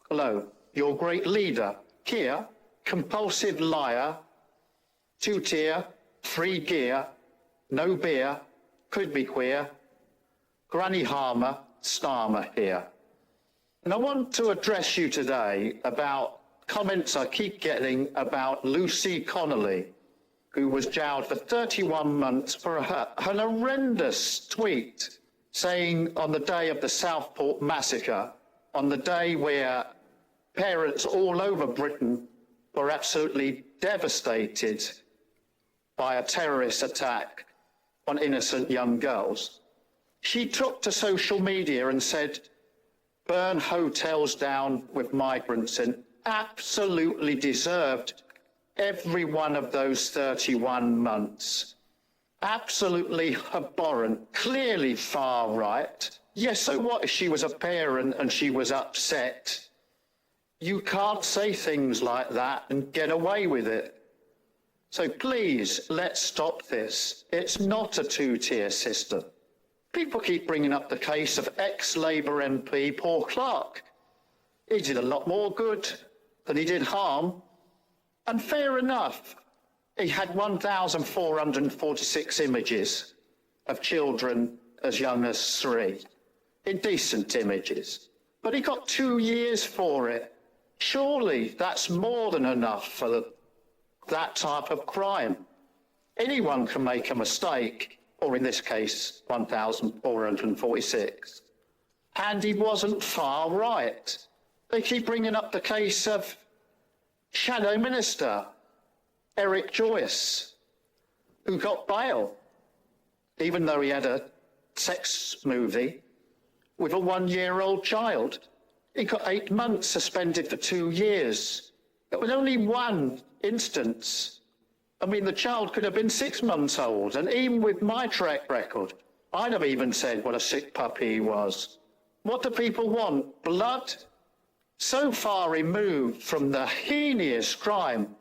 Hello, your great leader, Keir, compulsive liar, two-tier, free gear, no beer, could be queer, granny harmer, Starmer here. And I want to address you today about comments I keep getting about Lucy Connolly, who was jailed for 31 months for an horrendous tweet saying on the day of the Southport massacre, on the day where parents all over Britain were absolutely devastated by a terrorist attack on innocent young girls. She took to social media and said, burn hotels down with migrants in. Absolutely deserved every one of those 31 months. Absolutely abhorrent, clearly far right. Yes, so what if she was a parent and she was upset? You can't say things like that and get away with it. So please, let's stop this. It's not a two-tier system. People keep bringing up the case of ex-Labour MP Paul Clark. He did a lot more good than he did harm. And fair enough, he had 1,446 images of children as young as 3, indecent images. But he got 2 years for it. Surely that's more than enough for that type of crime. Anyone can make a mistake, or in this case, 1,446. And he wasn't far right. They keep bringing up the case of Shadow Minister Eric Joyce, who got bail, even though he had a sex movie with a 1-year-old child. He got 8 months suspended for 2 years. It was only one instance. I mean, the child could have been 6 months old, and even with my track record, I'd have even said what a sick puppy he was. What do people want? Blood? So far removed from the heinous crime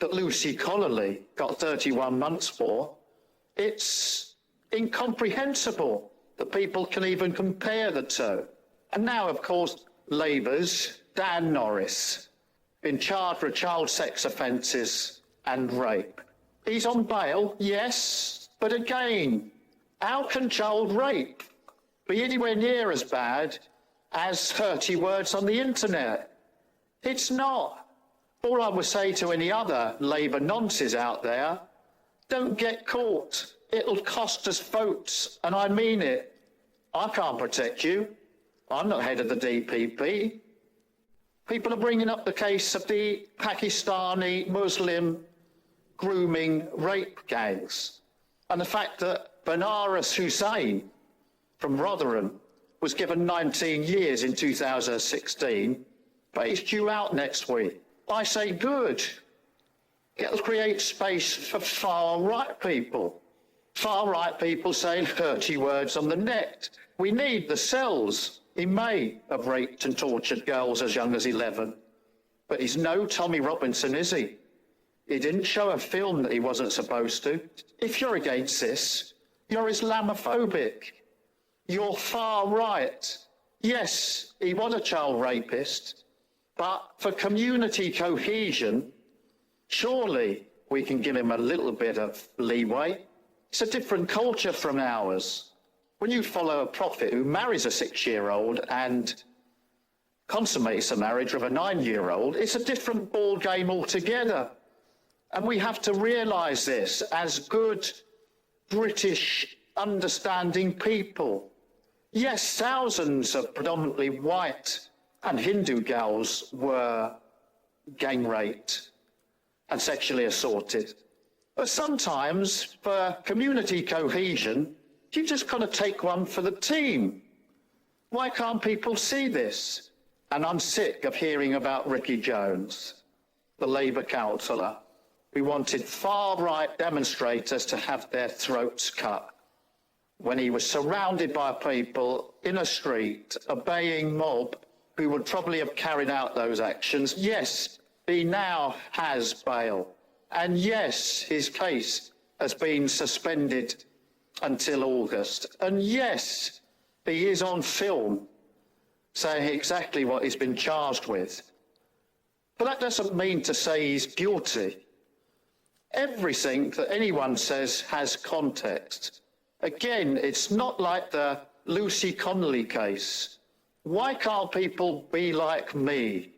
that Lucy Connolly got 31 months for, it's incomprehensible that people can even compare the two. And now, of course, Labour's Dan Norris, in charge for child sex offences and rape. He's on bail, yes, but again, how can child rape be anywhere near as bad as 30 words on the internet? It's not. All I would say to any other Labour nonces out there, don't get caught. It'll cost us votes, and I mean it. I can't protect you. I'm not head of the DPP. People are bringing up the case of the Pakistani Muslim grooming rape gangs, and the fact that Banaras Hussain from Rotherham was given 19 years in 2016, but he's due out next week. I say good. It'll create space for far-right people. Far-right people saying 30 words on the net. We need the cells. He may have raped and tortured girls as young as 11, but he's no Tommy Robinson, is he? He didn't show a film that he wasn't supposed to. If you're against this, you're Islamophobic. You're far right. Yes, he was a child rapist, but for community cohesion, surely we can give him a little bit of leeway. It's a different culture from ours. When you follow a prophet who marries a 6-year-old and consummates a marriage with a 9-year-old, it's a different ball game altogether. And we have to realise this as good British understanding people. Yes, thousands of predominantly white and Hindu girls were gang raped and sexually assaulted. But sometimes, for community cohesion, you just got to take one for the team. Why can't people see this? And I'm sick of hearing about Ricky Jones, the Labour councillor, who wanted far-right demonstrators to have their throats cut when he was surrounded by people in a street, obeying mob who would probably have carried out those actions. Yes, he now has bail. And yes, his case has been suspended until August. And yes, he is on film saying exactly what he's been charged with. But that doesn't mean to say he's guilty. Everything that anyone says has context. Again, it's not like the Lucy Connelly case. Why can't people be like me?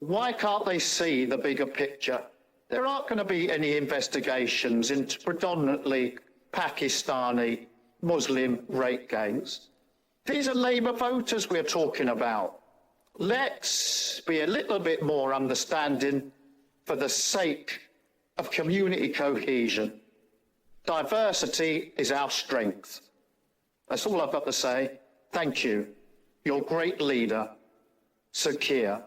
Why can't they see the bigger picture? There aren't going to be any investigations into predominantly Pakistani Muslim rape gangs. These are Labour voters we're talking about. Let's be a little bit more understanding for the sake of community cohesion. Diversity is our strength. That's all I've got to say. Thank you. Your great leader, Sir Keir.